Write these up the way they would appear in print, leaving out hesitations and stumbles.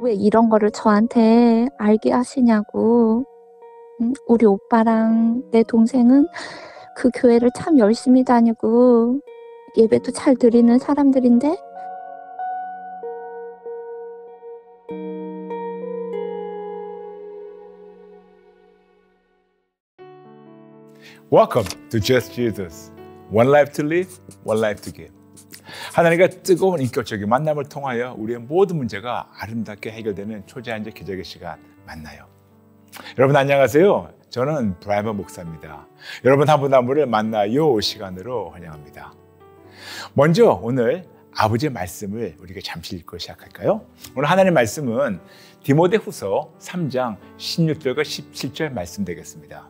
왜 이런 거를 저한테 알게 하시냐고. 우리 오빠랑 내 동생은 그 교회를 참 열심히 다니고 예배도 잘 드리는 사람들인데 Welcome to Just Jesus. One life to live, one life to give. 하나님과 뜨거운 인격적인 만남을 통하여 우리의 모든 문제가 아름답게 해결되는 초자연적 기적의 시간 만나요. 여러분 안녕하세요. 저는 브라이먼 목사입니다. 여러분 한 분 한 분을 만나요 시간으로 환영합니다. 먼저 오늘 아버지의 말씀을 우리가 잠시 읽고 시작할까요? 오늘 하나님의 말씀은 디모데후서 3장 16절과 17절 말씀 되겠습니다.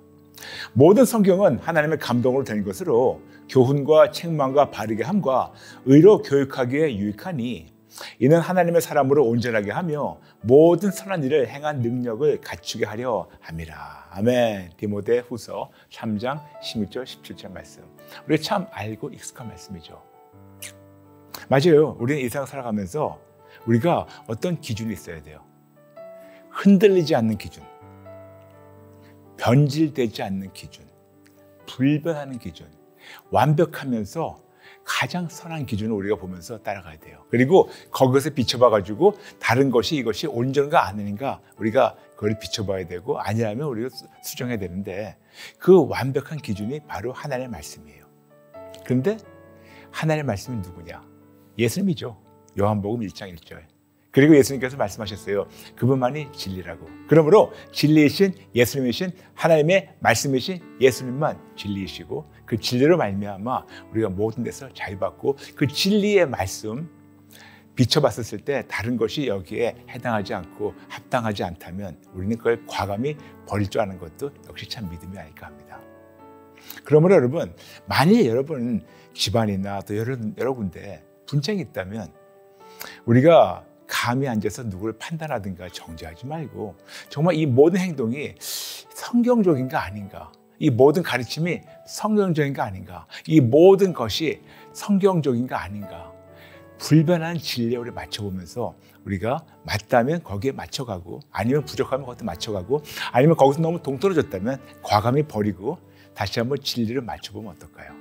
모든 성경은 하나님의 감동으로 된 것으로 교훈과 책망과 바르게 함과 의로 교육하기에 유익하니 이는 하나님의 사람으로 온전하게 하며 모든 선한 일을 행한 능력을 갖추게 하려 함이라. 아멘. 디모데후서 3장 16절 17절 말씀. 우리 참 알고 익숙한 말씀이죠. 맞아요. 우리는 이 세상 살아가면서 우리가 어떤 기준이 있어야 돼요. 흔들리지 않는 기준, 변질되지 않는 기준, 불변하는 기준, 완벽하면서 가장 선한 기준을 우리가 보면서 따라가야 돼요. 그리고 거기서 비춰봐가지고 다른 것이 이것이 온전한가 아닌가 우리가 그걸 비춰봐야 되고 아니라면 우리가 수정해야 되는데 그 완벽한 기준이 바로 하나님의 말씀이에요. 그런데 하나님의 말씀이 누구냐? 예수님이죠. 요한복음 1장 1절. 그리고 예수님께서 말씀하셨어요. 그분만이 진리라고. 그러므로 진리이신 예수님이신 하나님의 말씀이신 예수님만 진리이시고 그 진리로 말미암아 우리가 모든 데서 자유받고 그 진리의 말씀 비춰봤을 때 다른 것이 여기에 해당하지 않고 합당하지 않다면 우리는 그걸 과감히 버릴 줄 아는 것도 역시 참 믿음이 아닐까 합니다. 그러므로 여러분 만일 여러분 집안이나 또 여러 군데 분쟁이 있다면 우리가 감히 앉아서 누구를 판단하든가 정죄하지 말고 정말 이 모든 행동이 성경적인가 아닌가, 이 모든 가르침이 성경적인가 아닌가, 이 모든 것이 성경적인가 아닌가 불변한 진리에 우리 맞춰보면서 우리가 맞다면 거기에 맞춰가고 아니면 부족하면 거기에 맞춰가고 아니면 거기서 너무 동떨어졌다면 과감히 버리고 다시 한번 진리를 맞춰보면 어떨까요?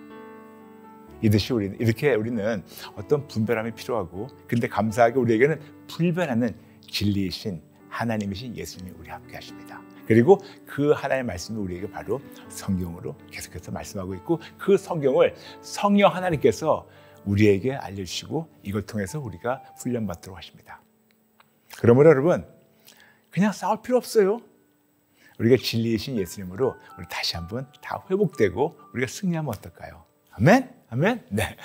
이렇게 우리는 어떤 분별함이 필요하고 근데 감사하게 우리에게는 불변하는 진리이신 하나님이신 예수님이 우리 함께 하십니다. 그리고 그 하나님의 말씀이 우리에게 바로 성경으로 계속해서 말씀하고 있고 그 성경을 성령 하나님께서 우리에게 알려주시고 이걸 통해서 우리가 훈련받도록 하십니다. 그러므로 여러분 그냥 싸울 필요 없어요. 우리가 진리이신 예수님으로 우리 다시 한번 다 회복되고 우리가 승리하면 어떨까요? 아멘? 아멘? 네.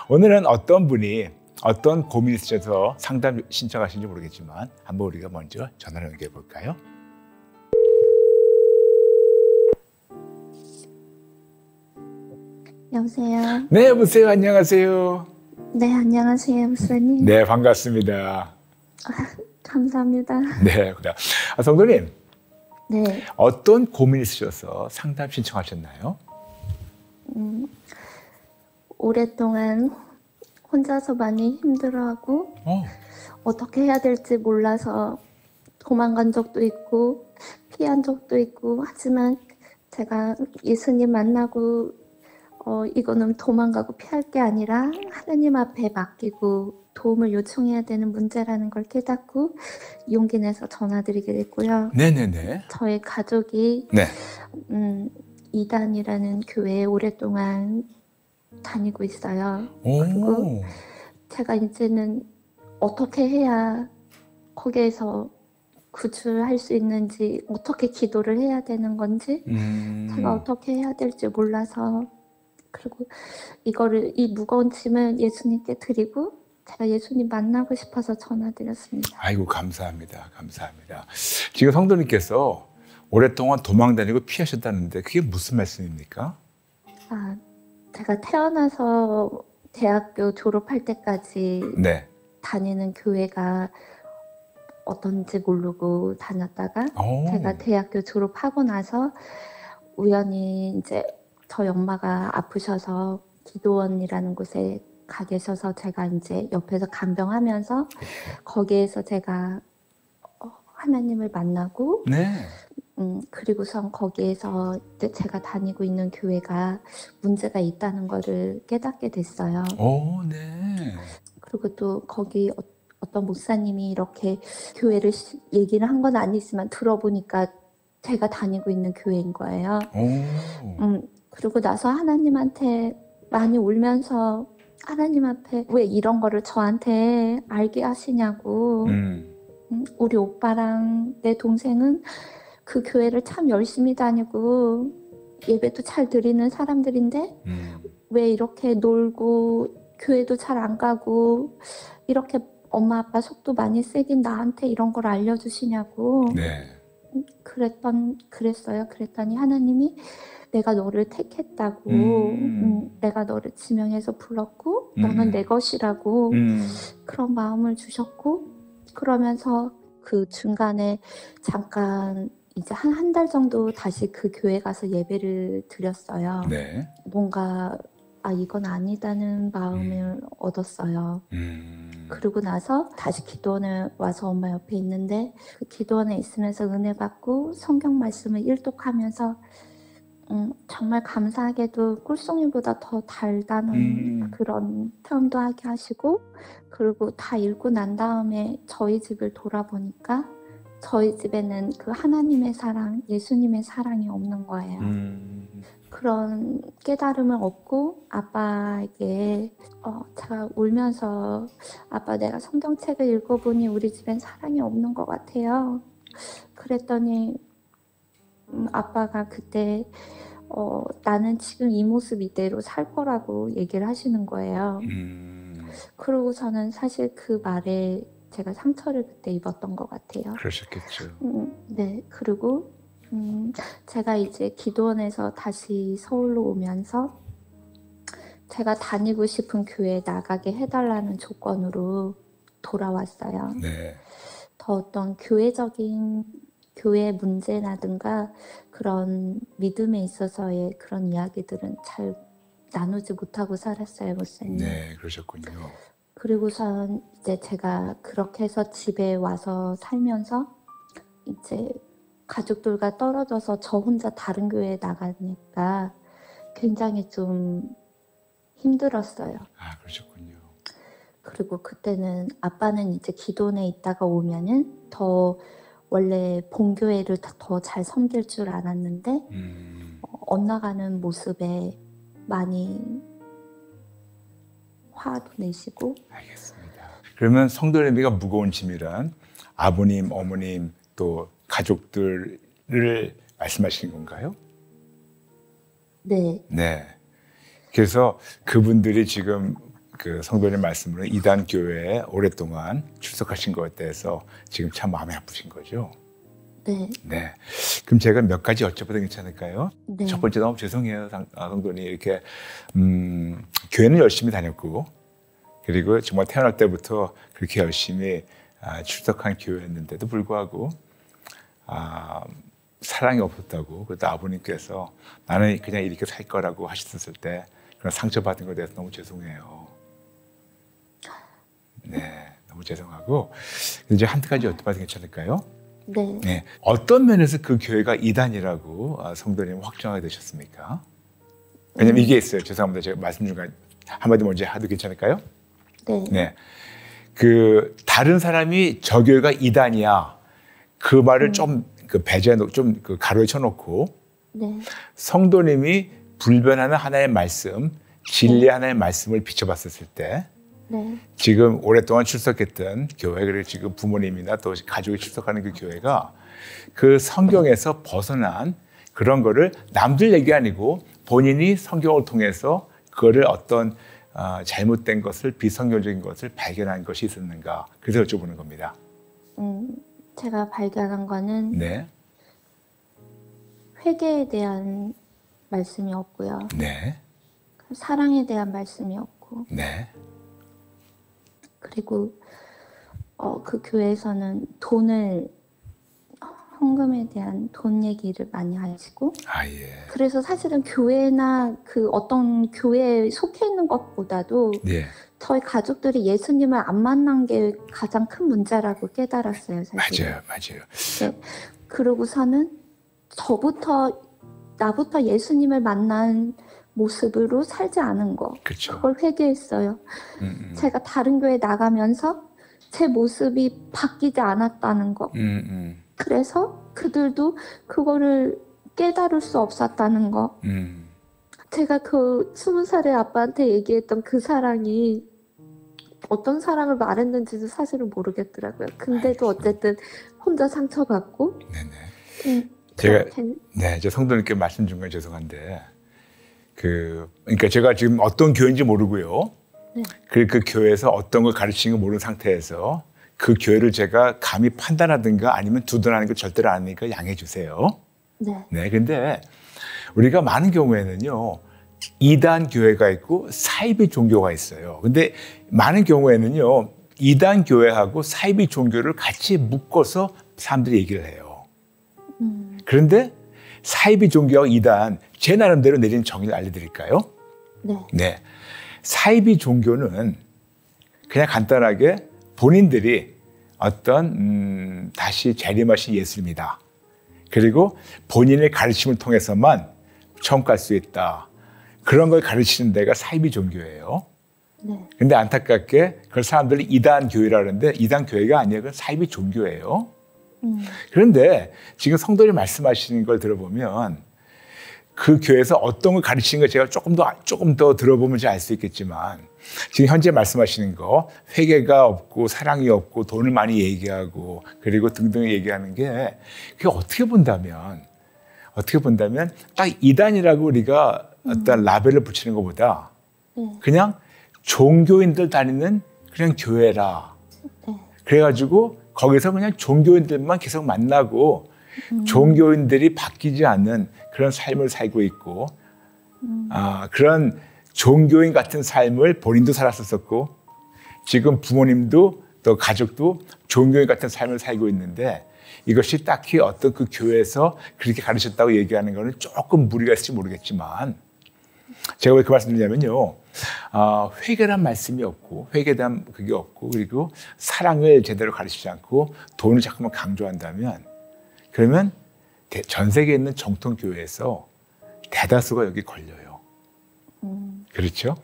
오늘은 어떤 분이 어떤 고민이 있으셔서 상담 신청하시는지 모르겠지만 한번 우리가 먼저 전화를 연결해 볼까요? 여보세요? 네, 여보세요. 안녕하세요. 네, 안녕하세요, 목사님. 네, 반갑습니다. 감사합니다. 네, 그래요. 성도님. 네. 어떤 고민이 있으셔서 상담 신청하셨나요? 오랫동안 혼자서 많이 힘들어하고 어떻게 해야 될지 몰라서 도망간 적도 있고 피한 적도 있고 하지만 제가 예수님 만나고 이거는 도망가고 피할 게 아니라 하나님 앞에 맡기고 도움을 요청해야 되는 문제라는 걸 깨닫고 용기 내서 전화드리게 됐고요. 네네네. 저희 가족이 네. 이단이라는 교회에 오랫동안 다니고 있어요. 오. 그리고 제가 이제는 어떻게 해야 거기에서 구출할 수 있는지 어떻게 기도를 해야 되는 건지 제가 어떻게 해야 될지 몰라서 그리고 이 무거운 짐을 예수님께 드리고 제가 예수님 만나고 싶어서 전화드렸습니다. 아이고 감사합니다. 감사합니다. 지금 성도님께서 오랫동안 도망 다니고 피하셨다는데 그게 무슨 말씀입니까? 제가 태어나서 대학교 졸업할 때까지 네. 다니는 교회가 어떤지 모르고 다녔다가 제가 대학교 졸업하고 나서 우연히 이제 저희 엄마가 아프셔서 기도원이라는 곳에 가 계셔서 제가 이제 옆에서 간병하면서 거기에서 제가 하나님을 만나고 네. 그리고선 거기에서 이제 제가 다니고 있는 교회가 문제가 있다는 거를 깨닫게 됐어요. 오, 네. 그리고 또 거기 어떤 목사님이 이렇게 교회를 얘기를 한 건 아니지만 들어보니까 제가 다니고 있는 교회인 거예요. 오. 그러고 나서 하나님한테 많이 울면서 하나님 앞에 왜 이런 거를 저한테 알게 하시냐고. 우리 오빠랑 내 동생은 그 교회를 참 열심히 다니고 예배도 잘 드리는 사람들인데 왜 이렇게 놀고 교회도 잘 안 가고 이렇게 엄마 아빠 속도 많이 세긴 나한테 이런 걸 알려주시냐고. 네. 그랬어요. 그랬더니 하나님이 내가 너를 택했다고, 내가 너를 지명해서 불렀고 너는 내 것이라고 그런 마음을 주셨고, 그러면서 그 중간에 잠깐 이제 한 달 정도 다시 그 교회 가서 예배를 드렸어요. 네. 뭔가 이건 아니다는 마음을 얻었어요. 그러고 나서 다시 기도원에 와서 엄마 옆에 있는데 그 기도원에 있으면서 은혜 받고 성경 말씀을 일독하면서 정말 감사하게도 꿀송이보다 더 달다는 그런 표현도 하게 하시고, 그리고 다 읽고 난 다음에 저희 집을 돌아보니까 저희 집에는 그 하나님의 사랑, 예수님의 사랑이 없는 거예요. 그런 깨달음을 얻고 아빠에게 제가 울면서 아빠 내가 성경책을 읽어보니 우리 집엔 사랑이 없는 것 같아요. 그랬더니 아빠가 그때 나는 지금 이 모습 이대로 살 거라고 얘기를 하시는 거예요. 그러고서는 사실 그 말에 제가 상처를 그때 입었던 것 같아요. 그러셨겠죠. 네, 그리고 제가 이제 기도원에서 다시 서울로 오면서 제가 다니고 싶은 교회에 나가게 해달라는 조건으로 돌아왔어요. 네. 더 어떤 교회적인 교회 문제라든가 그런 믿음에 있어서의 그런 이야기들은 잘 나누지 못하고 살았어요, 목사님. 네, 그러셨군요. 그리고선 이제 제가 그렇게 해서 집에 와서 살면서 이제 가족들과 떨어져서 저 혼자 다른 교회에 나가니까 굉장히 좀 힘들었어요. 그러셨군요. 그리고 그때는 아빠는 이제 기도원에 있다가 오면은 더 원래 본교회를 더 잘 섬길 줄 알았는데 엇나가는 모습에 많이 화도 내시고. 알겠습니다. 그러면 성도님이가 무거운 짐이란 아버님, 어머님 또 가족들을 말씀하시는 건가요? 네. 네. 그래서 그분들이 지금 그 성도님 말씀으로 이단 교회에 오랫동안 출석하신 것에 대해서 지금 참 마음이 아프신 거죠? 네. 네. 그럼 제가 몇 가지 여쭤봐도 괜찮을까요? 네. 첫 번째, 너무 죄송해요, 성도님. 이렇게 교회는 열심히 다녔고, 그리고 정말 태어날 때부터 그렇게 열심히 출석한 교회였는데도 불구하고 사랑이 없었다고, 그래도 아버님께서 나는 그냥 이렇게 살 거라고 하셨을 때 그런 상처받은 것에 대해서 너무 죄송해요. 네, 너무 죄송하고, 이제 한 가지 여쭤봐도 괜찮을까요? 네. 네. 어떤 면에서 그 교회가 이단이라고 성도님 확정하게 되셨습니까? 왜냐면 이게 있어요. 죄송합니다. 제가 말씀 중간에 한마디 먼저 해도 괜찮을까요? 네. 네. 그 다른 사람이 저 교회가 이단이야. 그 말을 좀 배제해 놓고 좀 가로에 쳐놓고, 네. 성도님이 불변하는 하나의 말씀, 진리 하나의 말씀을 비춰봤었을 때, 네. 지금 오랫동안 출석했던 교회, 그리고 지금 부모님이나 또 가족이 출석하는 그 교회가 그 성경에서 벗어난 그런 거를 남들 얘기 아니고 본인이 성경을 통해서 그거를 어떤 잘못된 것을, 비성경적인 것을 발견한 것이 있었는가. 그래서 여쭤보는 겁니다. 제가 발견한 거는 네. 회개에 대한 말씀이 없고요. 네. 사랑에 대한 말씀이 없고. 네. 그리고 그 교회에서는 헌금에 대한 돈 얘기를 많이 하시고. 예. 그래서 사실은 교회나 그 어떤 교회에 속해 있는 것보다도 예. 저희 가족들이 예수님을 안 만난 게 가장 큰 문제라고 깨달았어요, 사실. 맞아요. 네. 그러고서는 나부터 예수님을 만난 모습으로 살지 않은 거. 그렇죠. 그걸 회개했어요. 제가 다른 교회 나가면서 제 모습이 바뀌지 않았다는 거. 그래서 그들도 그거를 깨달을 수 없었다는 거. 제가 그 20살의 아빠한테 얘기했던 그 사랑이 어떤 사랑을 말했는지도 사실은 모르겠더라고요. 근데도 어쨌든 혼자 상처받고. 네네. 제가 성도님께 말씀 준 건 죄송한데, 그러니까 제가 지금 어떤 교회인지 모르고요. 네. 그 교회에서 어떤 걸 가르치는 걸 모르는 상태에서 그 교회를 제가 감히 판단하든가 아니면 두둔하는 걸 절대로 안 하니까 양해해 주세요. 네. 네. 근데 우리가 많은 경우에는요, 이단 교회가 있고 사이비 종교가 있어요. 근데 많은 경우에는요, 이단 교회하고 사이비 종교를 같이 묶어서 사람들이 얘기를 해요. 그런데 사이비 종교와 이단, 제 나름대로 내린 정의를 알려드릴까요? 네. 사이비 종교는 그냥 간단하게 본인들이 어떤 다시 재림하신 예수입니다. 그리고 본인의 가르침을 통해서만 천국 갈 수 있다. 그런 걸 가르치는 데가 사이비 종교예요. 네. 근데 안타깝게 그걸 사람들이 이단 교회라 그러는데 이단 교회가 아니에요. 그건 사이비 종교예요. 그런데 지금 성도님 말씀하시는 걸 들어보면 그 교회에서 어떤 걸 가르치는 걸 제가 조금 더 들어보면 알 수 있겠지만 지금 현재 말씀하시는 거 회개가 없고 사랑이 없고 돈을 많이 얘기하고 그리고 등등 얘기하는 게 그게 어떻게 본다면 딱 이단이라고 우리가 어떤 라벨을 붙이는 것보다 그냥 종교인들 다니는 그냥 교회라. 그래가지고 거기서 그냥 종교인들만 계속 만나고 종교인들이 바뀌지 않는 그런 삶을 살고 있고 그런 종교인 같은 삶을 본인도 살았었고 지금 부모님도 또 가족도 종교인 같은 삶을 살고 있는데 이것이 딱히 어떤 그 교회에서 그렇게 가르쳤다고 얘기하는 거는 조금 무리가 있을지 모르겠지만 제가 왜 그 말씀 드리냐면요. 회개란 말씀이 없고 회개에 대한 그게 없고 그리고 사랑을 제대로 가르치지 않고 돈을 자꾸만 강조한다면 그러면 전 세계에 있는 정통교회에서 대다수가 여기 걸려요. 그렇죠?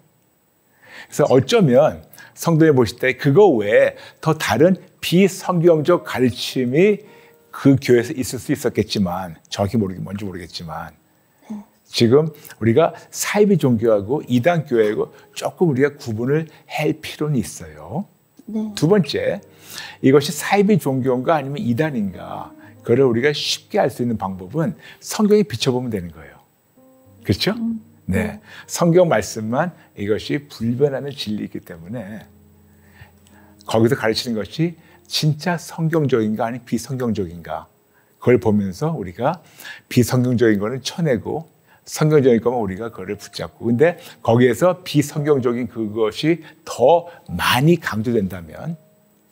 그래서 어쩌면 성도님 보실 때 그거 외에 더 다른 비성경적 가르침이 그 교회에서 있을 수 있었겠지만 정확히 뭔지 모르겠지만 지금 우리가 사이비 종교하고 이단 교회하고 조금 우리가 구분을 할 필요는 있어요. 네. 두 번째, 이것이 사이비 종교인가 아니면 이단인가 그걸 우리가 쉽게 알 수 있는 방법은 성경에 비춰보면 되는 거예요. 그렇죠? 네. 성경 말씀만 이것이 불변하는 진리이기 때문에 거기서 가르치는 것이 진짜 성경적인가 아니면 비성경적인가 그걸 보면서 우리가 비성경적인 거는 쳐내고 성경적인 거면 우리가 그거를 붙잡고 근데 거기에서 비성경적인 그것이 더 많이 강조된다면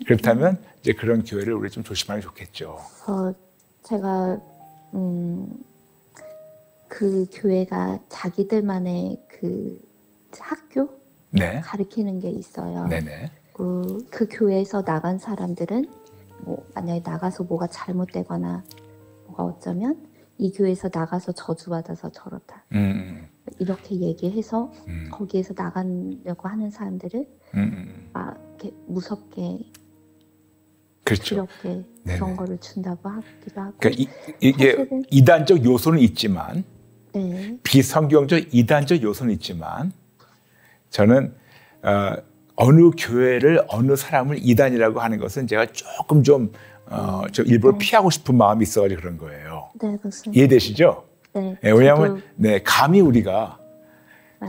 그렇다면 이제 그런 교회를 우리 좀 조심하는 게 좋겠죠. 제가 그 교회가 자기들만의 그 학교 네. 가르치는 게 있어요. 네네. 그 교회에서 나간 사람들은 뭐 만약에 나가서 뭐가 잘못되거나 뭐가 어쩌면 이 교회에서 나가서 저주받아서 저렇다. 이렇게 얘기해서 거기에서 나가려고 하는 사람들을 막 이렇게 무섭게 그렇죠. 이렇게 그런 거를 준다고 하기도 하고. 그러니까 이게 사실은, 이단적 요소는 있지만 네. 비성경적 이단적 요소는 있지만 저는 어느 교회를 어느 사람을 이단이라고 하는 것은 제가 조금 좀 일부러 피하고 싶은 마음이 있어가지고 그런 거예요. 네, 맞습니다. 이해되시죠? 네. 왜냐하면 감히 우리가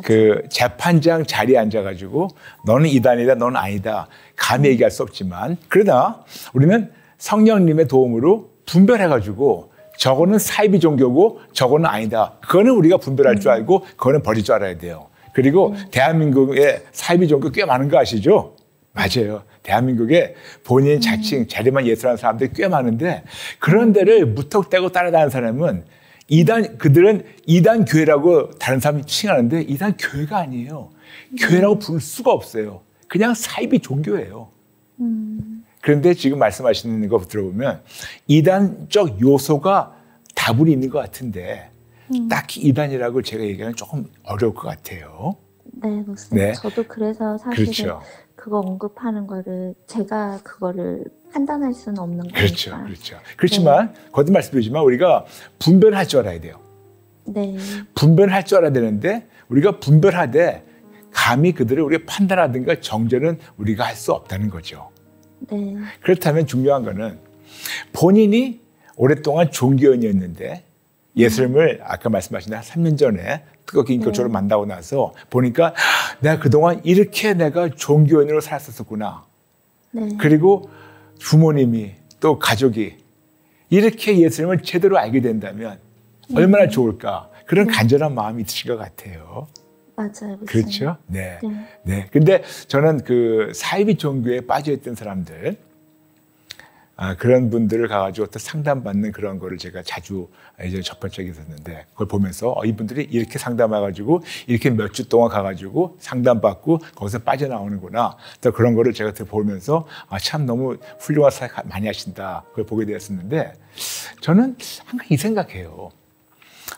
그 재판장 자리에 앉아가지고 너는 이단이다, 너는 아니다 감히 얘기할 수 없지만 그러나 우리는 성령님의 도움으로 분별해가지고 저거는 사이비 종교고 저거는 아니다. 그거는 우리가 분별할 줄 알고 그거는 버릴 줄 알아야 돼요. 그리고 대한민국에 사이비 종교 꽤 많은 거 아시죠? 맞아요. 대한민국에 본인 자칭 자리만 예술하는 사람들이 꽤 많은데 그런 데를 무턱대고 따라다니는 사람은 그들은 이단 교회라고 다른 사람이 칭하는데 이단 교회가 아니에요. 교회라고 부를 수가 없어요. 그냥 사이비 종교예요. 그런데 지금 말씀하시는 거 들어보면 이단적 요소가 다분히 있는 것 같은데 딱히 이단이라고 제가 얘기하면 조금 어려울 것 같아요. 네, 목사님. 네. 저도 그래서 사실은 그렇죠. 그거 언급하는 거를 제가 그거를 판단할 수는 없는 거니까. 그렇죠. 그렇죠. 그렇지만 거듭 말씀드리지만 우리가 분별할 줄 알아야 돼요. 네, 분별할 줄 알아야 되는데 우리가 분별하되 감히 그들을 우리가 판단하든가 정죄는 우리가 할 수 없다는 거죠. 네, 그렇다면 중요한 거는 본인이 오랫동안 종교인이었는데 예수님을 아까 말씀하신 한 3년 전에 뜨겁게 인격적으로 만나고 나서 보니까 내가 그동안 이렇게 내가 종교인으로 살았었구나. 네, 그리고 부모님이 또 가족이 이렇게 예수님을 제대로 알게 된다면 얼마나 좋을까. 그런 간절한 마음이 있으실 것 같아요. 맞아요, 목사님. 그렇죠? 네. 네. 네. 근데 저는 그 사이비 종교에 빠져있던 사람들, 그런 분들을 가가지고 어떤 상담받는 그런 거를 제가 자주 이제 접한 적이 있었는데 그걸 보면서 이분들이 이렇게 상담해가지고 이렇게 몇 주 동안 가가지고 상담받고 거기서 빠져나오는구나. 또 그런 거를 제가 보면서 참 너무 훌륭한 사역 많이 하신다. 그걸 보게 되었었는데 저는 항상 이 생각해요.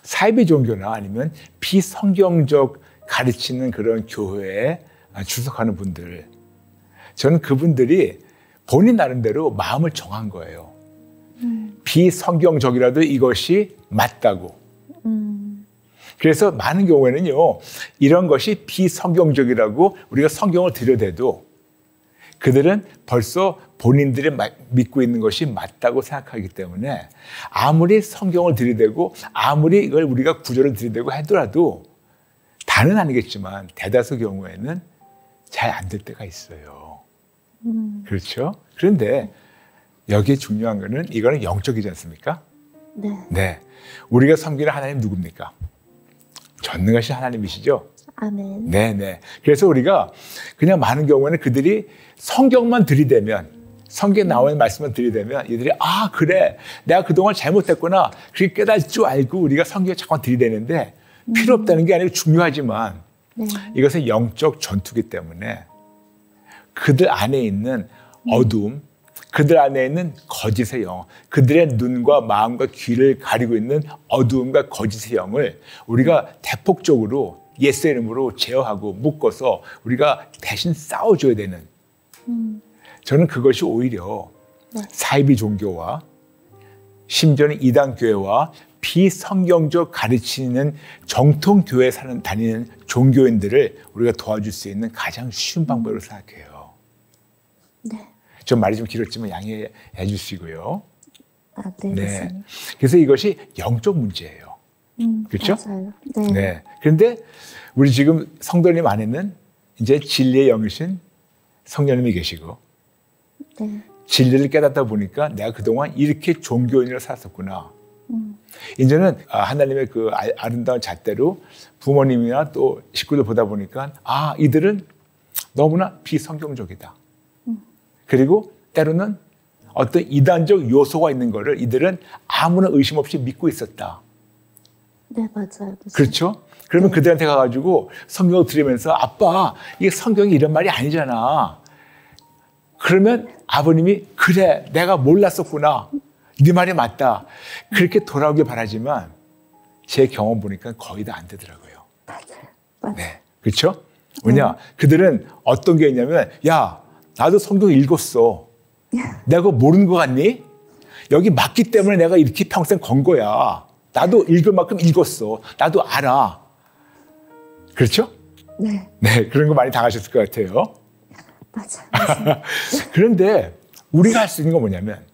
사이비 종교나 아니면 비성경적 가르치는 그런 교회에 출석하는 분들, 저는 그분들이 본인 나름대로 마음을 정한 거예요. 비성경적이라도 이것이 맞다고. 그래서 많은 경우에는요, 이런 것이 비성경적이라고 우리가 성경을 들여대도 그들은 벌써 본인들이 믿고 있는 것이 맞다고 생각하기 때문에 아무리 성경을 들이대고 아무리 이걸 우리가 구절을 들이대고 하더라도 다는 아니겠지만 대다수 경우에는 잘 안 될 때가 있어요. 그렇죠? 그런데 여기에 중요한 거는 이거는 영적이지 않습니까? 네, 네. 우리가 섬기는 하나님 누굽니까? 전능하신 하나님이시죠? 아멘. 네네. 그래서 우리가 그냥 많은 경우에는 그들이 성경만 들이대면, 성경에 나오는 말씀만 들이대면 이들이 그래. 내가 그동안 잘못했구나. 그렇게 깨달을 줄 알고 우리가 성경에 잠깐 들이대는데 필요 없다는 게 아니고 중요하지만 네, 이것은 영적 전투기 때문에 그들 안에 있는 어두움, 그들 안에 있는 거짓의 영, 그들의 눈과 마음과 귀를 가리고 있는 어두움과 거짓의 영을 우리가 대폭적으로 예수의 이름으로 제어하고 묶어서 우리가 대신 싸워줘야 되는, 저는 그것이 오히려 사이비 종교와 심지어는 이단 교회와 비성경적 가르치는 정통 교회에 다니는 종교인들을 우리가 도와줄 수 있는 가장 쉬운 방법으로 생각해요. 네. 좀 말이 좀 길었지만 양해해 주시고요. 네, 네. 목사님. 그래서 이것이 영적 문제예요. 그렇죠? 맞아요. 네. 네. 그런데 우리 지금 성도님 안에는 이제 진리의 영이신 성령님이 계시고 네. 진리를 깨닫다 보니까 내가 그동안 이렇게 종교인으로 살았었구나. 이제는 하나님의 그 아름다운 잣대로 부모님이나 또 식구들 보다 보니까 이들은 너무나 비성경적이다. 그리고 때로는 어떤 이단적 요소가 있는 거를 이들은 아무나 의심 없이 믿고 있었다. 네, 맞아요. 목사님. 그렇죠? 그러면 그들한테 가가지고 성경을 들으면서 아빠, 이게 성경이 이런 말이 아니잖아. 그러면 아버님이 그래, 내가 몰랐었구나. 네 말이 맞다. 그렇게 돌아오길 바라지만 제 경험 보니까 거의 다 안 되더라고요. 맞아요. 네, 그렇죠? 왜냐? 그들은 어떤 게 있냐면 야, 나도 성경 읽었어. 내가 그거 모르는 거 같니? 여기 맞기 때문에 내가 이렇게 평생 건 거야. 나도 읽을 만큼 읽었어. 나도 알아. 그렇죠? 네, 네, 그런 거 많이 당하셨을 것 같아요. 맞아요. 그런데 우리가 할 수 있는 건 뭐냐면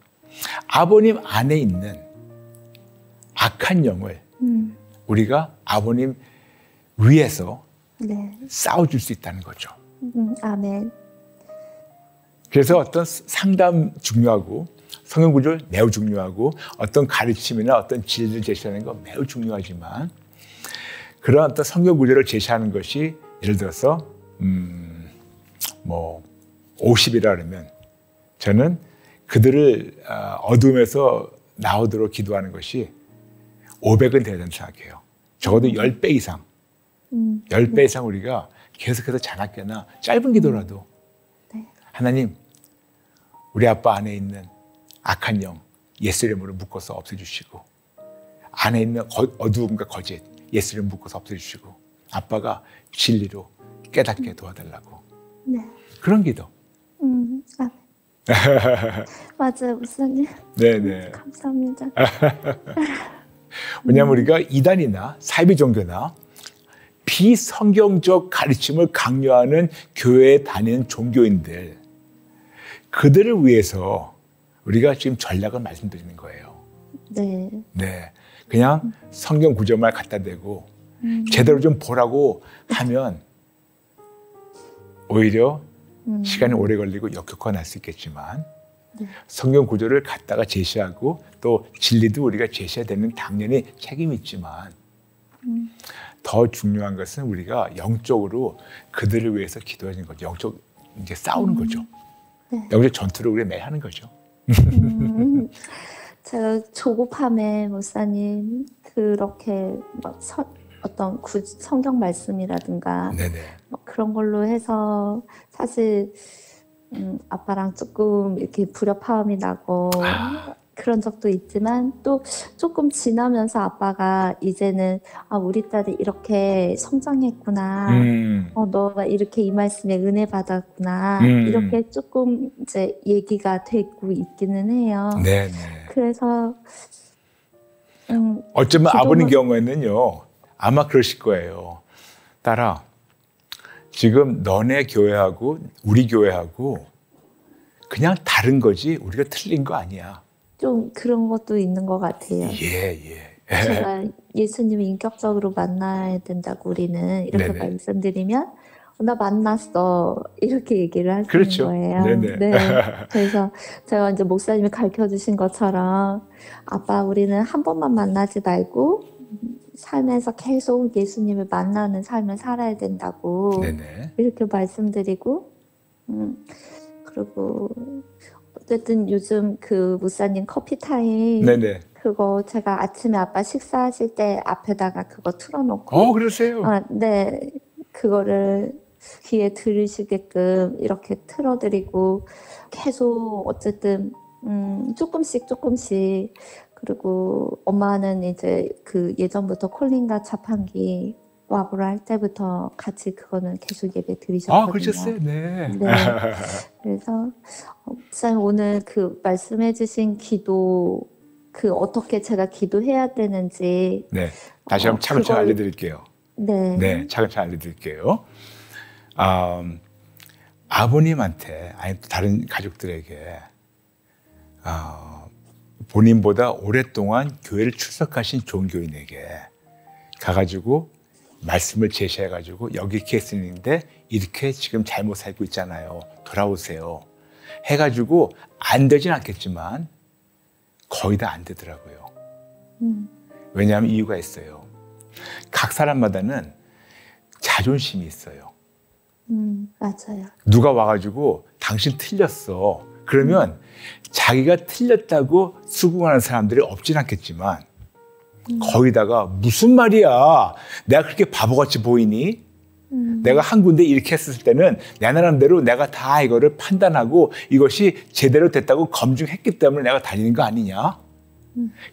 아버님 안에 있는 악한 영을 우리가 아버님 위에서 네. 싸워줄 수 있다는 거죠. 아멘. 그래서 어떤 상담 중요하고 성경 구절 매우 중요하고 어떤 가르침이나 어떤 진리를 제시하는 거 매우 중요하지만 그런 어떤 성경 구절을 제시하는 것이 예를 들어서 50이라 그러면 저는 그들을 어둠에서 나오도록 기도하는 것이 500은 돼야 된다고 생각해요. 적어도 10배 이상. 10배 이상 우리가 계속해서 자나깨나 짧은 기도라도 하나님, 우리 아빠 안에 있는 악한 영 예수 이름으로 묶어서 없애주시고, 안에 있는 어두움과 거짓 예수 이름 묶어서 없애주시고, 아빠가 진리로 깨닫게 도와달라고. 네. 그런 기도. 아, 맞아요, 목사님. 네네. 감사합니다. 왜냐하면 우리가 이단이나 사이비 종교나 비성경적 가르침을 강요하는 교회에 다니는 종교인들, 그들을 위해서 우리가 지금 전략을 말씀드리는 거예요. 네. 네, 그냥 성경 구절만 갖다 대고 제대로 좀 보라고 하면 오히려 시간이 오래 걸리고 역효과가 날 수 있겠지만, 네. 성경 구절을 갖다가 제시하고 또 진리도 우리가 제시해야 되는 당연히 책임이 있지만, 더 중요한 것은 우리가 영적으로 그들을 위해서 기도하는 거죠. 영적 이제 싸우는 거죠. 네. 영적 전투를 우리가 매일 하는 거죠. 제가 조급함에 목사님 그렇게 막 어떤 성경 말씀이라든가 네네. 뭐 그런 걸로 해서 사실 아빠랑 조금 이렇게 불협화음이 나고 그런 적도 있지만, 또 조금 지나면서 아빠가 이제는 우리 딸이 이렇게 성장했구나, 너가 이렇게 이 말씀에 은혜 받았구나, 이렇게 조금 이제 얘기가 되고 있기는 해요. 네네. 그래서 어쩌면 기도는- 아버님 경우에는요, 아마 그러실 거예요. 딸아, 지금 너네 교회하고 우리 교회하고 그냥 다른 거지 우리가 틀린 거 아니야. 좀 그런 것도 있는 것 같아요. 예. 제가 예수님을 인격적으로 만나야 된다고 우리는 이렇게 네네. 말씀드리면 나 만났어 이렇게 얘기를 하시는 그렇죠. 거예요. 네네. 네. 그래서 제가 이제 목사님이 가르쳐 주신 것처럼 아빠, 우리는 한 번만 만나지 말고 삶에서 계속 예수님을 만나는 삶을 살아야 된다고 네네. 이렇게 말씀드리고, 그리고 어쨌든 요즘 그 목사님 커피 타임 네네. 그거 제가 아침에 아빠 식사하실 때 앞에다가 그거 틀어놓고, 그러세요. 네, 그거를 귀에 들으시게끔 이렇게 틀어드리고 계속 어쨌든 조금씩 그리고 엄마는 이제 그 예전부터 콜린과 자판기 와보라 할 때부터 같이 그거는 계속 예배 드리셨거든요. 그러셨어요. 네. 네. 그래서 목사님 오늘 그 말씀해주신 기도, 그 어떻게 제가 기도해야 되는지, 네. 다시 한번 차근차근 그걸- 알려드릴게요. 네. 네, 차근차근 알려드릴게요. 아버님한테, 아니 또 다른 가족들에게 본인보다 오랫동안 교회를 출석하신 종교인에게 가가지고 말씀을 제시해가지고 여기 케이스인데 이렇게 지금 잘못 살고 있잖아요. 돌아오세요. 해가지고 안 되진 않겠지만 거의 다 안 되더라고요. 왜냐하면 이유가 있어요. 각 사람마다는 자존심이 있어요. 맞아요. 누가 와가지고 당신 틀렸어. 그러면 자기가 틀렸다고 수긍하는 사람들이 없진 않겠지만 거기다가 무슨 말이야. 내가 그렇게 바보같이 보이니? 내가 한 군데 이렇게 했을 때는 내 나름대로 내가 다 이거를 판단하고 이것이 제대로 됐다고 검증했기 때문에 내가 다니는 거 아니냐?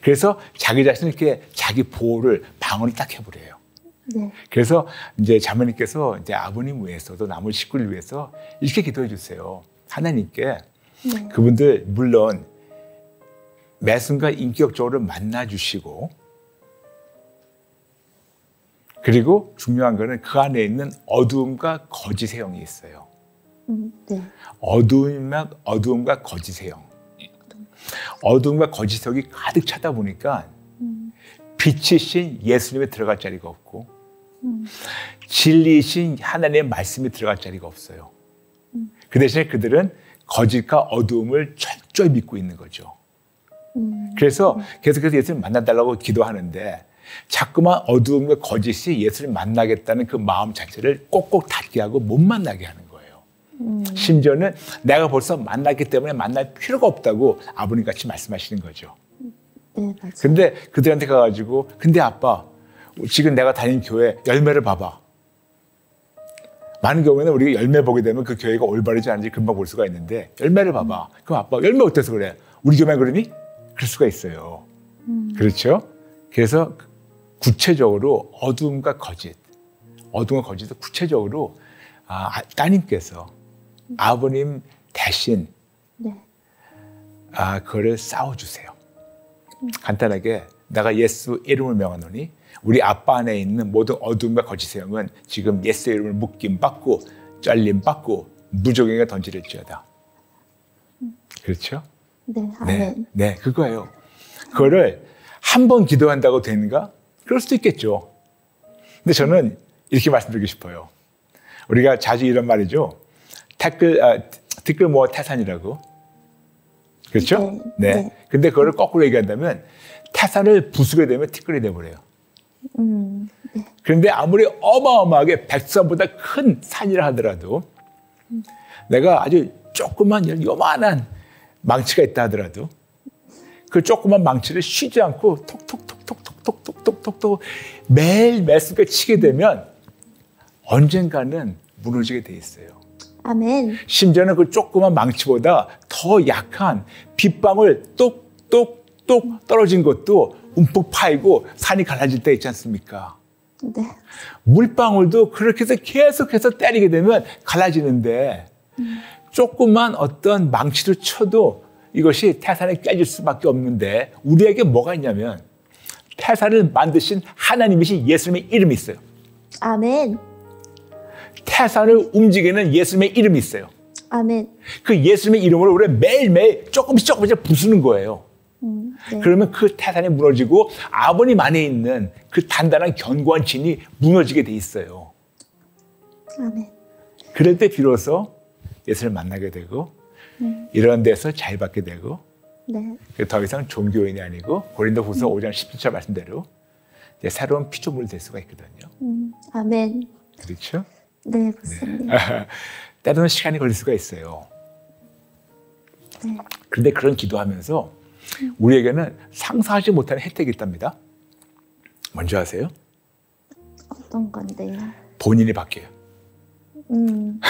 그래서 자기 자신을 이렇게 자기 보호를 방어를 딱 해버려요. 네. 그래서 이제 자매님께서 이제 아버님 위해서도 나머지 식구를 위해서 이렇게 기도해 주세요. 하나님께 네. 그분들 물론 매 순간 인격적으로 만나 주시고, 그리고 중요한 거는 그 안에 있는 어두움과 거짓의 영이 있어요. 네. 어두움과 거짓의 영. 어두움과 거짓의 영이 가득 차다 보니까 빛이신 예수님이 들어갈 자리가 없고 진리이신 하나님의 말씀이 들어갈 자리가 없어요. 그 대신에 그들은 거짓과 어두움을 철저히 믿고 있는 거죠. 그래서 계속해서 예수님 만나달라고 기도하는데 자꾸만 어두움과 거짓이 예수님 만나겠다는 그 마음 자체를 꼭꼭 닫게 하고 못 만나게 하는 거예요. 심지어는 내가 벌써 만났기 때문에 만날 필요가 없다고 아버님 같이 말씀하시는 거죠. 네, 맞아요. 근데 그들한테 가가지고 근데 아빠 지금 내가 다닌 교회 열매를 봐봐. 많은 경우에는 우리가 열매 보게 되면 그 교회가 올바르지 않은지 금방 볼 수가 있는데 열매를 봐봐. 그럼 아빠 열매 어때서 그래? 우리 교회만 그러니? 그럴 수가 있어요. 그렇죠? 그래서 구체적으로 어둠과 거짓을 구체적으로 따님께서 아버님 대신 네. 그거를 싸워주세요. 간단하게 내가 예수 이름을 명하노니 우리 아빠 안에 있는 모든 어둠과 거짓의 영은 지금 예수 이름을 묶임받고 잘림받고 무적에게 던지를지어다. 그렇죠? 네, 아멘. 네, 그거예요. 그거를 한 번 기도한다고 되는가? 그럴 수도 있겠죠. 근데 저는 이렇게 말씀드리고 싶어요. 우리가 자주 이런 말이죠. 티끌 모아 태산이라고. 그렇죠? 네. 근데 그거를 거꾸로 얘기한다면 태산을 부수게 되면 티끌이 돼버려요. 네. 그런데 아무리 어마어마하게 백산보다 큰 산이라 하더라도 내가 아주 조그만 요만한 망치가 있다 하더라도 그 조그만 망치를 쉬지 않고 톡톡톡톡톡톡톡톡톡 매일 매수가 치게 되면 언젠가는 무너지게 돼 있어요. 아멘. 심지어는 그 조그만 망치보다 더 약한 빗방울 똑똑똑 떨어진 것도 움푹 파이고 산이 갈라질 때 있지 않습니까? 네. 물방울도 그렇게 해서 계속해서 때리게 되면 갈라지는데 조그만 어떤 망치를 쳐도 이것이 태산에 깨질 수밖에 없는데 우리에게 뭐가 있냐면 태산을 만드신 하나님이신 예수님의 이름이 있어요. 아멘. 태산을 움직이는 예수님의 이름이 있어요. 아멘. 그 예수님의 이름으로 우리 매일매일 조금씩 부수는 거예요. 네. 그러면 그 태산이 무너지고 아버님 안에 있는 그 단단한 견고한 진이 무너지게 돼 있어요. 아멘. 그럴 때 비로소 예수를 만나게 되고 이런 데서 자유받게 되고 네. 더 이상 종교인이 아니고 고린도후서 5장 17절 말씀대로 이제 새로운 피조물이 될 수가 있거든요. 아멘. 그렇죠? 네, 맞습니다. 때로는 시간이 걸릴 수가 있어요. 네. 그런데 그런 기도하면서 우리에게는 상상하지 못하는 혜택이 있답니다. 뭔지 아세요? 어떤 건데요? 본인이 바뀌어요. 음.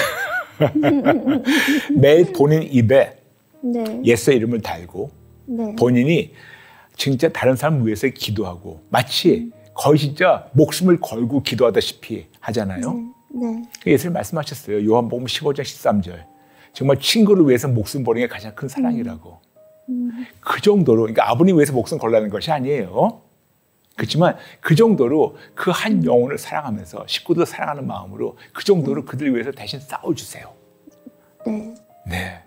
매일 본인 입에 네. 예수의 이름을 달고 네. 본인이 진짜 다른 사람 위해서 기도하고 마치 거의 진짜 목숨을 걸고 기도하다시피 하잖아요. 네. 예수님 말씀하셨어요. 요한복음 15장 13절. 정말 친구를 위해서 목숨 버리는 게 가장 큰 사랑이라고. 그 정도로, 그러니까 아버님 위해서 목숨 걸라는 것이 아니에요. 그렇지만 그 정도로 그 한 영혼을 사랑하면서 식구들 사랑하는 마음으로 그 정도로 그들 위해서 대신 싸워주세요. 네. 네.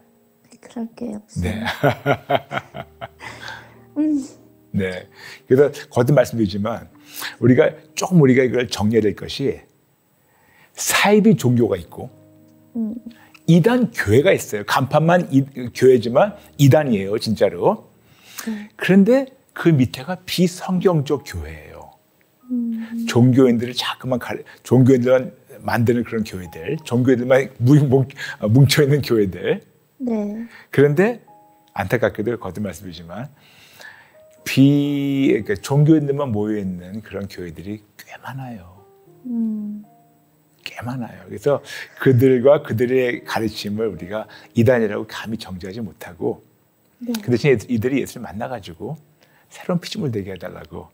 그럴게요. 네. 네. 그래서 거듭 말씀드리지만 우리가 이걸 정리해야 될 것이 사이비 종교가 있고 이단 교회가 있어요. 간판만 교회지만 이단이에요, 진짜로. 그런데 그 밑에가 비성경적 교회예요. 종교인들을 자꾸만 종교인들만 만드는 그런 교회들, 종교인들만 뭉쳐있는 교회들. 네. 그런데 안타깝게도 거듭 말씀드리지만 그러니까 종교인들만 모여있는 그런 교회들이 꽤 많아요. 꽤 많아요. 그래서 그들과 그들의 가르침을 우리가 이단이라고 감히 정죄하지 못하고 네. 그 대신 이들이 예수를 만나가지고 새로운 피조물 되게 해달라고.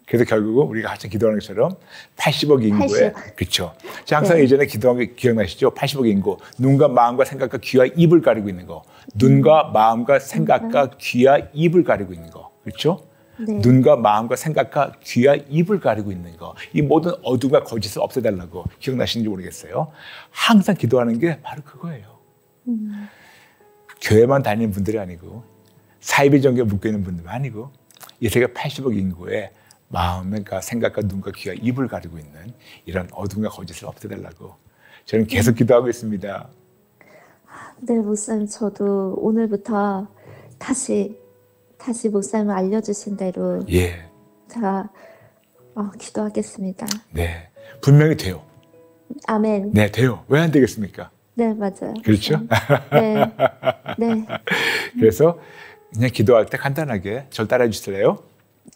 그래서 결국은 우리가 항상 기도하는 것처럼 80억 인구에 80. 그렇죠. 제가 항상 네. 예전에 기도한 게 기억나시죠? 80억 인구. 눈과 마음과 생각과 귀와 입을 가리고 있는 거. 눈과 마음과 생각과 귀와 입을 가리고 있는 거. 그렇죠? 네. 눈과 마음과 생각과 귀와 입을 가리고 있는 거. 이 모든 어둠과 거짓을 없애달라고. 기억나시는지 모르겠어요. 항상 기도하는 게 바로 그거예요. 교회만 다니는 분들이 아니고 사이비 종교에 묶여있는 분들이 아니고 이 세계 80억 인구의 마음과 생각과 눈과 귀와 입을 가리고 있는 이런 어둠과 거짓을 없애달라고 저는 계속 기도하고 있습니다. 네, 목사님, 저도 오늘부터 다시 목사님 알려주신 대로 예, 제가 기도하겠습니다. 네, 분명히 돼요. 아멘. 네, 돼요. 왜 안 되겠습니까? 네, 맞아요. 그렇죠? 네. 네. 그래서 그냥 기도할 때 간단하게 절 따라해 주실래요?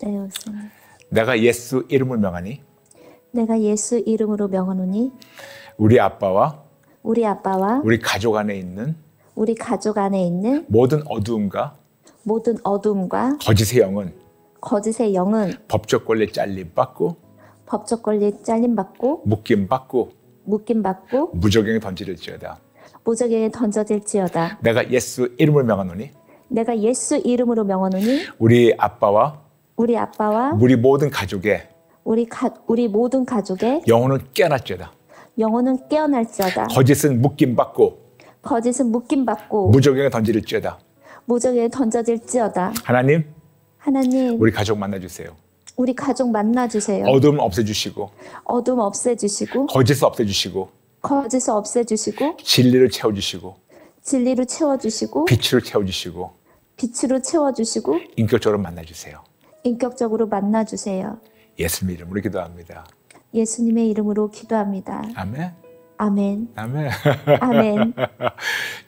네, 목사님. 내가 예수 이름을 명하니 내가 예수 이름으로 명하노니 우리 아빠와 우리 아빠와 우리 가족 안에 있는 우리 가족 안에 있는 모든 어두움과 모든 어둠과 거짓의 영은 거짓의 영은 법적 권리 잘림받고 법적 권리 잘림받고 묶임받고 묶임받고 무적행에 던지릴지어다. 무적에게 던져질지어다. 내가 예수 이름을 명하노니 내가 예수 이름으로 명하노니 우리 아빠와 우리 아빠와 우리 모든 가족의 우리 모든 가족의 영혼은 깨어날지어다. 영혼은 깨어날지어다. 거짓은 묶임받고 거짓은 묶임받고 무적행에 던지릴지어다. 무적에게 던져질지어다. 하나님, 하나님 우리 가족 만나주세요. 우리 가족 만나주세요. 어둠 없애주시고 어둠 없애주시고 거짓을 없애주시고 거짓을 없애주시고 진리를 채워주시고 진리로 채워주시고 빛으로 채워주시고 빛으로 채워주시고 인격적으로 만나주세요. 인격적으로 만나주세요. 예수님 이름으로 기도합니다. 예수님의 이름으로 기도합니다. 아멘. 아멘. 아멘. 아멘.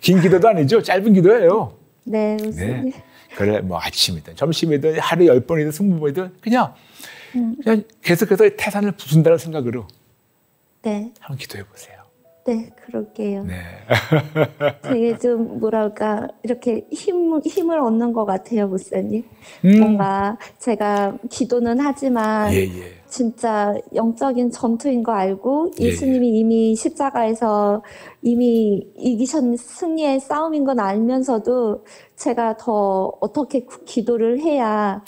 긴 기도도 아니죠. 짧은 기도예요. 네, 무슨 네. 그래 뭐 아침이든 점심이든 하루에 10번이든 20번이든 그냥 계속해서 태산을 부순다는 생각으로 네, 한번 기도해 보세요. 네, 그럴게요. 네. 되게 좀 뭐랄까 이렇게 힘을 얻는 것 같아요, 목사님. 뭔가 제가 기도는 하지만 예, 예. 진짜 영적인 전투인 거 알고 예, 예수님이 이미 십자가에서 이미 이기신 승리의 싸움인 건 알면서도 제가 더 어떻게 기도를 해야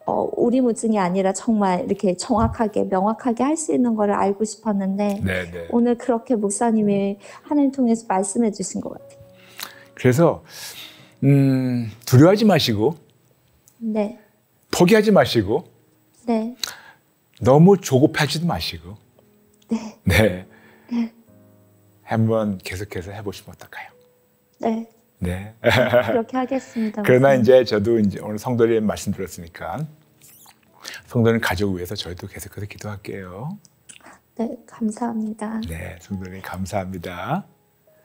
오리무중이 아니라 정말 이렇게 정확하게 명확하게 할 수 있는 거를 알고 싶었는데 네, 네. 오늘 그렇게 목사님이 하나님 통해서 말씀해 주신 것 같아요. 그래서 두려워하지 마시고 네, 포기하지 마시고 네, 너무 조급하지도 마시고 네, 네. 네, 한번 계속해서 해보시면 어떨까요? 네. 네. 그렇게 하겠습니다. 그러나 목사님. 이제 저도 이제 오늘 성도님 말씀 들었으니까 성도님 가족 위해서 저희도 계속해서 기도할게요. 네, 감사합니다. 네, 성도님 감사합니다.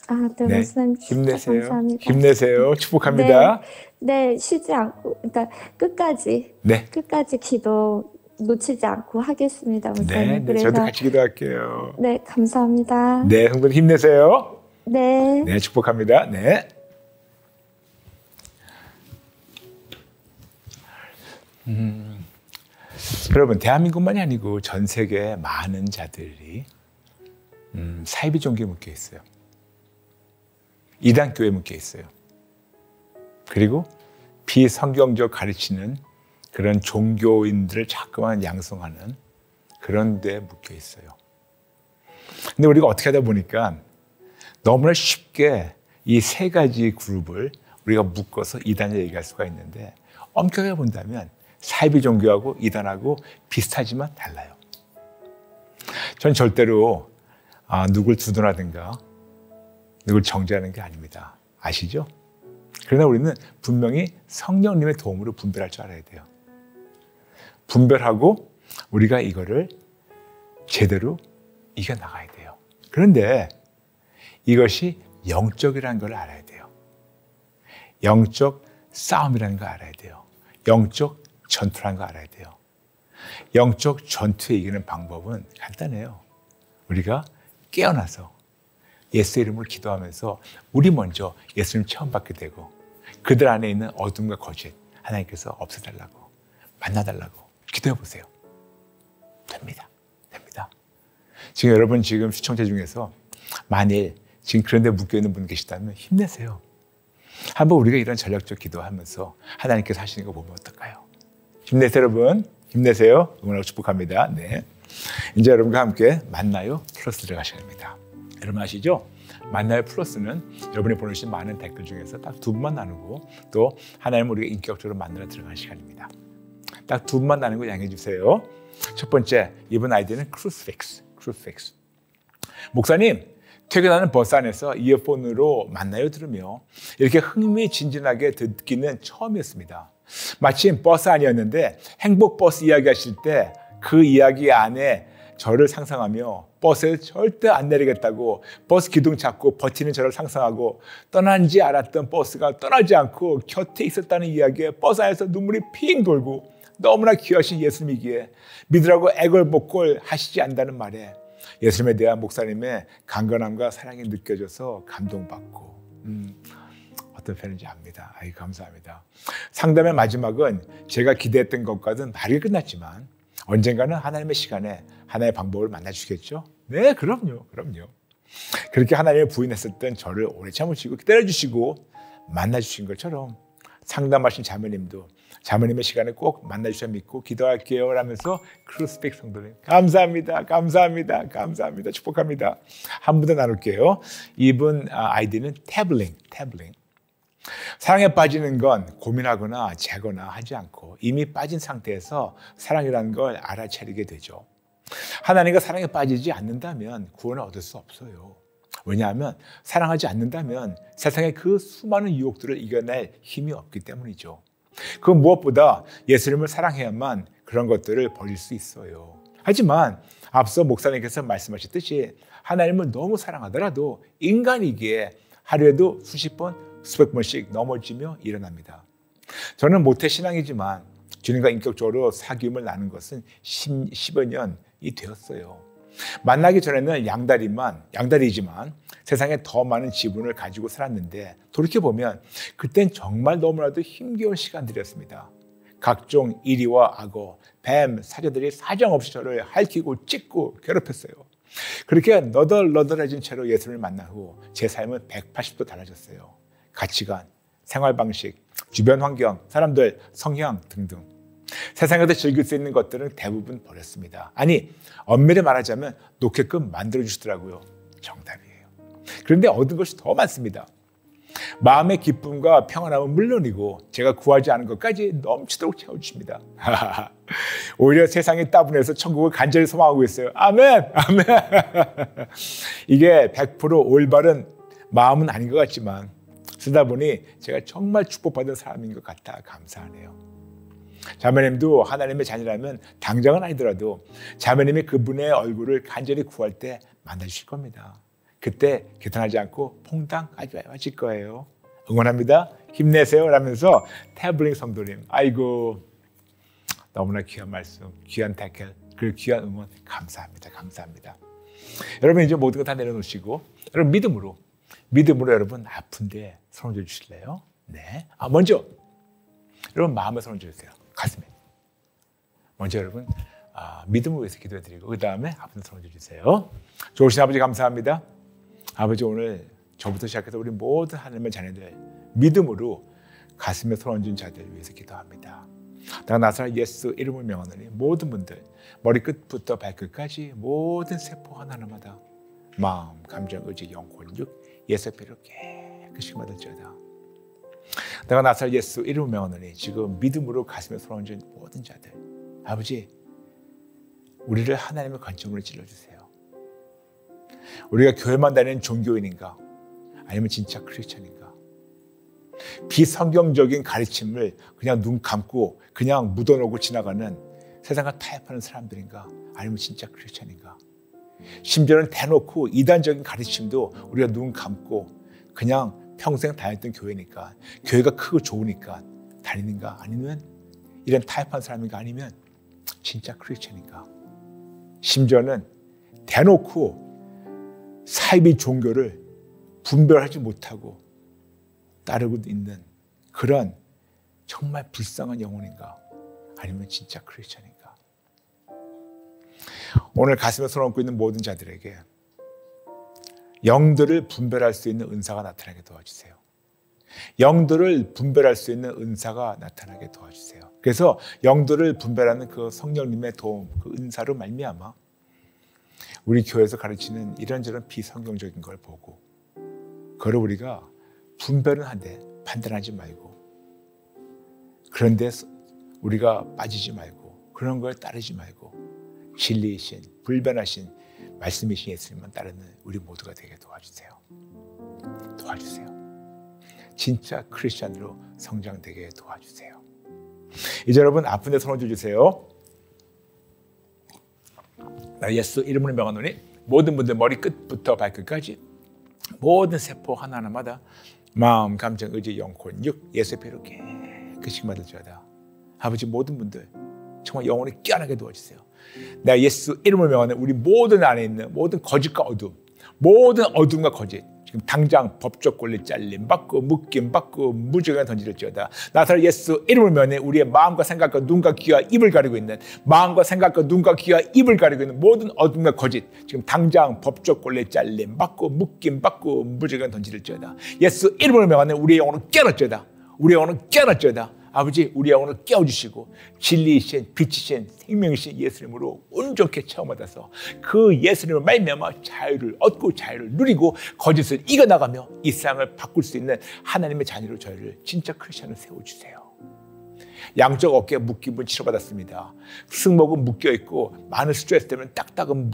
아, 네, 네, 목사님 진짜 힘내세요. 감사합니다. 힘내세요. 축복합니다. 네, 쉬지 않고, 그러니까 끝까지 네, 기도 놓치지 않고 하겠습니다, 목사님. 네, 네, 그래서 저도 같이 기도할게요. 네, 감사합니다. 네, 성도님 힘내세요. 네. 네, 축복합니다. 네. 여러분, 대한민국만이 아니고 전 세계 많은 자들이 사이비 종교에 묶여 있어요. 이단 교회에 묶여 있어요. 그리고 비성경적 가르치는 그런 종교인들을 자꾸만 양성하는 그런 데에 묶여 있어요. 근데 우리가 어떻게 하다 보니까 너무나 쉽게 이 세 가지 그룹을 우리가 묶어서 이단에 얘기할 수가 있는데 엄격하게 본다면 사이비 종교하고 이단하고 비슷하지만 달라요. 전 절대로 누굴 두둔하든가 누굴 정죄하는 게 아닙니다. 아시죠? 그러나 우리는 분명히 성령님의 도움으로 분별할 줄 알아야 돼요. 분별하고 우리가 이거를 제대로 이겨나가야 돼요. 그런데 이것이 영적이라는 걸 알아야 돼요. 영적 싸움이라는 걸 알아야 돼요. 영적 전투라는 걸 알아야 돼요. 영적 전투에 이기는 방법은 간단해요. 우리가 깨어나서 예수 이름으로 기도하면서 우리 먼저 예수님 처음 받게 되고 그들 안에 있는 어둠과 거짓 하나님께서 없애달라고 만나달라고 기도해 보세요. 됩니다. 됩니다. 지금 여러분 지금 시청자 중에서 만일 지금 그런 데 묶여있는 분 계시다면 힘내세요. 한번 우리가 이런 전략적 기도하면서 하나님께서 하시는 거 보면 어떨까요? 힘내세요, 여러분. 힘내세요. 응원하고 축복합니다. 네. 이제 여러분과 함께 만나요 플러스 들어갈 시간입니다. 여러분 아시죠? 만나요 플러스는 여러분이 보내주신 많은 댓글 중에서 딱 두 분만 나누고 또 하나님을 우리가 인격적으로 만나러 들어가는 시간입니다. 딱 두 분만 나누고 양해해 주세요. 첫 번째, 이번 아이디는 크루스픽스. 목사님, 퇴근하는 버스 안에서 이어폰으로 만나요 들으며 이렇게 흥미진진하게 듣기는 처음이었습니다. 마침 버스 안이었는데 행복 버스 이야기하실 때 그 이야기 안에 저를 상상하며 버스에서 절대 안 내리겠다고 버스 기둥 잡고 버티는 저를 상상하고 떠난지 알았던 버스가 떠나지 않고 곁에 있었다는 이야기에 버스 안에서 눈물이 핑 돌고 너무나 귀하신 예수님이기에 믿으라고 애걸복걸 하시지 않는다는 말에 예수님에 대한 목사님의 강건함과 사랑이 느껴져서 감동받고 어떤 편인지 압니다. 아이 감사합니다. 상담의 마지막은 제가 기대했던 것과는 다르게 끝났지만 언젠가는 하나님의 시간에 하나의 방법을 만나주시겠죠? 네, 그럼요. 그렇게 하나님의 부인했었던 저를 오래 참으시고 기다려주시고 만나주신 것처럼 상담하신 자매님도 자매님의 시간에 꼭 만나주셔야 믿고 기도할게요 라면서 크루스백 성도님 감사합니다. 축복합니다. 한 분 더 나눌게요. 이분 아이디는 태블링. 사랑에 빠지는 건 고민하거나 재거나 하지 않고 이미 빠진 상태에서 사랑이라는 걸 알아차리게 되죠. 하나님과 사랑에 빠지지 않는다면 구원을 얻을 수 없어요. 왜냐하면 사랑하지 않는다면 세상의 그 수많은 유혹들을 이겨낼 힘이 없기 때문이죠. 그 무엇보다 예수님을 사랑해야만 그런 것들을 버릴 수 있어요. 하지만 앞서 목사님께서 말씀하셨듯이 하나님을 너무 사랑하더라도 인간이기에 하루에도 수십 번, 수백 번씩 넘어지며 일어납니다. 저는 모태신앙이지만 주님과 인격적으로 사귐을 나눈 것은 10여 년이 되었어요. 만나기 전에는 양다리지만 세상에 더 많은 지분을 가지고 살았는데 돌이켜보면 그땐 정말 너무나도 힘겨운 시간들이었습니다. 각종 이리와 악어, 뱀, 사자들이 사정없이 저를 핥히고 찢고 괴롭혔어요. 그렇게 너덜너덜해진 채로 예수님을 만난 후 제 삶은 180도 달라졌어요. 가치관, 생활 방식, 주변 환경, 사람들, 성향 등등. 세상에서 즐길 수 있는 것들은 대부분 버렸습니다. 아니, 엄밀히 말하자면 놓게끔 만들어주시더라고요. 정답이에요. 그런데 얻은 것이 더 많습니다. 마음의 기쁨과 평안함은 물론이고 제가 구하지 않은 것까지 넘치도록 채워주십니다. 오히려 세상이 따분해서 천국을 간절히 소망하고 있어요. 아멘! 이게 100% 올바른 마음은 아닌 것 같지만 쓰다 보니 제가 정말 축복받은 사람인 것 같아 감사하네요. 자매님도 하나님의 자녀라면 당장은 아니더라도 자매님이 그분의 얼굴을 간절히 구할 때 만나주실 겁니다. 그때 개탄하지 않고 퐁당 하실 거예요. 응원합니다. 힘내세요 라면서 태블링 성도님 아이고 너무나 귀한 말씀, 귀한 태클, 그 귀한 응원 감사합니다. 여러분 이제 모든 거 다 내려놓으시고 여러분 믿음으로 여러분 아픈데 손 얹어 주실래요? 네. 먼저 여러분 마음에 손 얹어 주세요. 가슴에. 먼저 여러분 믿음을 위해서 기도해드리고 그 다음에 아픈 손 얹어 주세요. 좋으신 아버지 감사합니다. 아버지 오늘 저부터 시작해서 우리 모든 하나님의 자녀들 믿음으로 가슴에 손 얹은 자들 위해서 기도합니다. 내가 나사렛 예수 이름을 명하노니 모든 분들 머리끝부터 발끝까지 모든 세포 하나하나마다 마음, 감정, 의지, 영혼, 육 예수의 피로 깨끗이 받을지어다. 내가 나사렛 예수 이름을 명하노니 지금 믿음으로 가슴에 손 얹은 모든 자들 아버지 우리를 하나님의 관점으로 찔러주세요. 우리가 교회만 다니는 종교인인가 아니면 진짜 크리스천인가 비성경적인 가르침을 그냥 눈 감고 그냥 묻어놓고 지나가는 세상과 타협하는 사람들인가 아니면 진짜 크리스천인가 심지어는 대놓고 이단적인 가르침도 우리가 눈 감고 그냥 평생 다녔던 교회니까 교회가 크고 좋으니까 다니는가 아니면 이런 타협한 사람인가 아니면 진짜 크리스천인가 심지어는 대놓고 사이비 종교를 분별하지 못하고 따르고 있는 그런 정말 불쌍한 영혼인가 아니면 진짜 크리스천인가 오늘 가슴에 손 얹고 있는 모든 자들에게 영들을 분별할 수 있는 은사가 나타나게 도와주세요. 영들을 분별할 수 있는 은사가 나타나게 도와주세요. 그래서 영들을 분별하는 그 성령님의 도움, 그 은사로 말미암아 우리 교회에서 가르치는 이런저런 비성경적인 걸 보고 그걸 우리가 분별은 한데 판단하지 말고 그런데 우리가 빠지지 말고 그런 걸 따르지 말고 진리이신 불변하신 말씀이신 예수님만 따르는 우리 모두가 되게 도와주세요. 진짜 크리스찬으로 성장되게 도와주세요. 이제 여러분 아픈 데 손 얹어주세요. 나 예수 이름으로 명하노니 모든 분들 머리끝부터 발끝까지 모든 세포 하나하나마다 마음, 감정, 의지, 영혼, 육 예수의 피로 깨끗이 받을지어다. 아버지 모든 분들 정말 영혼이 깨어나게 도와주세요. 내가 예수 이름을 명하는 우리 모든 안에 있는 모든 거짓과 어둠, 모든 어둠과 거짓, 지금 당장 법적 권리 잘림 받고 묶임 받고 무죄가 던지를지어다. 나사로 예수 이름을 명하는 우리의 마음과 생각과 눈과 귀와 입을 가리고 있는, 마음과 생각과 눈과 귀와 입을 가리고 있는 모든 어둠과 거짓, 지금 당장 법적 권리 잘림 받고 묶임 받고 무죄가 던지를지어다. 예수 이름을 명하는 우리의 영혼을 깨어날지어다. 우리의 영혼을 깨어날지어다. 아버지, 우리 영혼을 깨워주시고 진리이신 빛이신 생명이신 예수님으로 온전케 체험받아서 그 예수님을 말미암아 자유를 얻고 자유를 누리고 거짓을 이겨나가며 이 세상을 바꿀 수 있는 하나님의 자녀로 저희를 진짜 크리스천으로 세워주세요. 양쪽 어깨에 묶임은 치료받았습니다. 승모근 묶여있고 많은 스트레스 때문에 딱딱한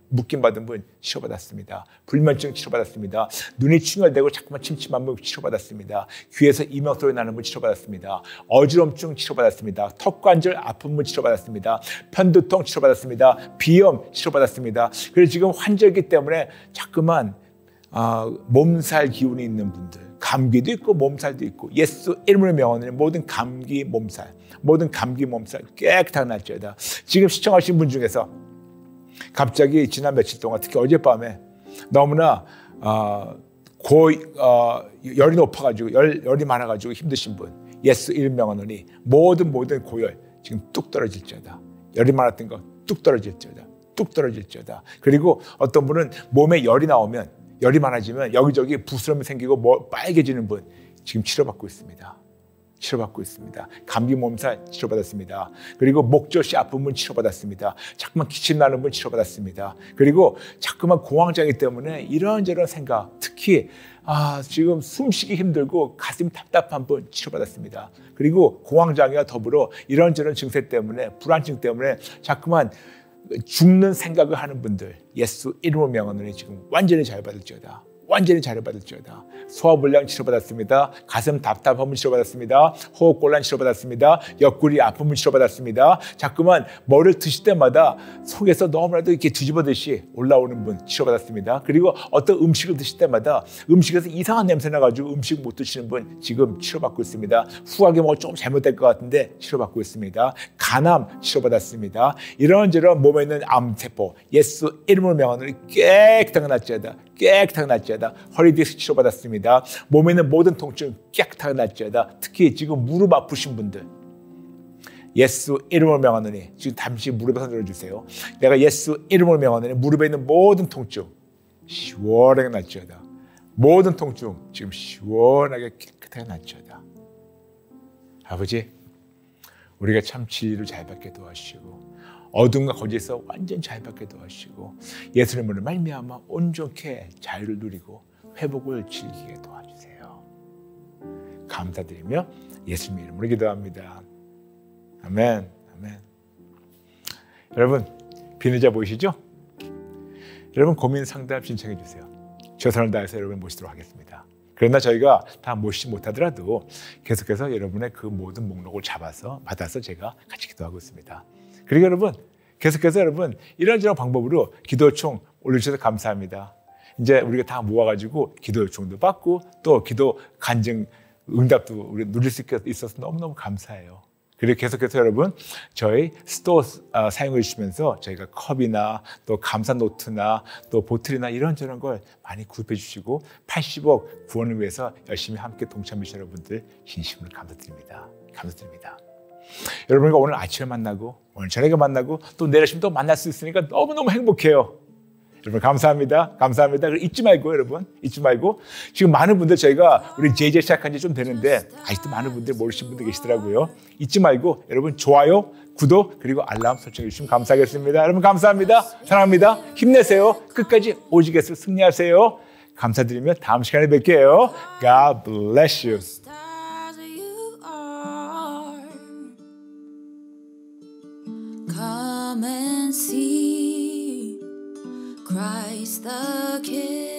묶임받은 분 치료받았습니다. 불면증 치료받았습니다. 눈이 충혈되고 자꾸만 침침한 분 치료받았습니다. 귀에서 이명소리 나는 분 치료받았습니다. 어지럼증 치료받았습니다. 턱관절 아픈 분 치료받았습니다. 편두통 치료받았습니다. 비염 치료받았습니다. 그래서 지금 환절기 때문에 자꾸만 몸살 기운이 있는 분들, 감기도 있고 몸살도 있고 예수 이름을 명하는 모든 감기 몸살 깨끗하게 날지어다. 지금 시청하신 분 중에서 갑자기 지난 며칠 동안 특히 어젯밤에 너무나 열이 높아가지고 열이 많아가지고 힘드신 분, 예수 이름 명하노니 모든 고열 지금 뚝 떨어질지어다. 열이 많았던 거 뚝 떨어질지어다. 그리고 어떤 분은 몸에 열이 많아지면 여기저기 부스럼이 생기고 빨개지는 분 지금 치료받고 있습니다. 감기 몸살 치료받았습니다. 그리고 목젖이 아픈 분 치료받았습니다. 자꾸만 기침 나는 분 치료받았습니다. 그리고 자꾸만 공황장애 때문에 이런저런 생각, 특히 지금 숨쉬기 힘들고 가슴이 답답한 분 치료받았습니다. 그리고 공황장애와 더불어 이런저런 증세 때문에, 불안증 때문에 자꾸만 죽는 생각을 하는 분들 예수 이름을 명하노니 지금 완전히 자유받을지어다. 소화불량 치료받았습니다. 가슴 답답함을 치료받았습니다. 호흡곤란 치료받았습니다. 옆구리 아픔을 치료받았습니다. 자꾸만 뭐를 드실 때마다 속에서 너무나도 이렇게 뒤집어듯이 올라오는 분 치료받았습니다. 그리고 어떤 음식을 드실 때마다 음식에서 이상한 냄새 나가지고 음식 못 드시는 분 지금 치료받고 있습니다. 후하게 뭐 조금 잘못될 것 같은데 치료받고 있습니다. 간암 치료받았습니다. 이런저런 몸에 있는 암세포 예수 이름을 명하노니 깨끗하게 낫지어다. 허리 디스크 치료받았습니다. 몸에 있는 모든 통증 깨끗하게 낫지어다. 특히 지금 무릎 아프신 분들 예수 이름을 명하노니 지금 잠시 무릎에 손 들어주세요. 내가 예수 이름을 명하노니 무릎에 있는 모든 통증 시원하게 낫지어다. 모든 통증 지금 시원하게 깨끗하게 낫지어다. 아버지, 우리가 참 진리를 잘 받게 도와주시고 어둠과 거짓에서 완전 자유받게 도와주시고 예수님으로 말미암아 온전케 자유를 누리고 회복을 즐기게 도와주세요. 감사드리며 예수님 이름으로 기도합니다. 아멘. 여러분, 비누자 보이시죠? 여러분 고민 상담 신청해 주세요. 최선을 다해서 여러분 모시도록 하겠습니다. 그러나 저희가 다 모시지 못하더라도 계속해서 여러분의 그 모든 목록을 받아서 제가 같이 기도하고 있습니다. 그리고 여러분, 계속해서 여러분 이런저런 방법으로 기도 요청 올려주셔서 감사합니다. 이제 우리가 다 모아가지고 기도 요청도 받고 또 기도 간증 응답도 우리 누릴 수 있어서 너무너무 감사해요. 그리고 계속해서 여러분 저희 스토어 사용해 주시면서 저희가 컵이나 또 감사 노트나 또 보틀이나 이런저런 걸 많이 구입해 주시고 80억 구원을 위해서 열심히 함께 동참해 주신 여러분들 진심으로 감사드립니다. 여러분과 오늘 아침에 만나고 오늘 저녁에 만나고 또 내일 아침 또 만날 수 있으니까 너무너무 행복해요. 여러분 감사합니다. 잊지 말고 여러분 잊지 말고 지금 많은 분들 저희가 우리 JJ 시작한 지 좀 되는데 아직도 많은 분들 모르시는 분들 계시더라고요. 잊지 말고 여러분 좋아요, 구독 그리고 알람 설정해 주시면 감사하겠습니다. 여러분 감사합니다. 사랑합니다. 힘내세요. 끝까지 오직 예수 승리하세요. 감사드리며 다음 시간에 뵐게요. God bless you. Come and see Christ the King.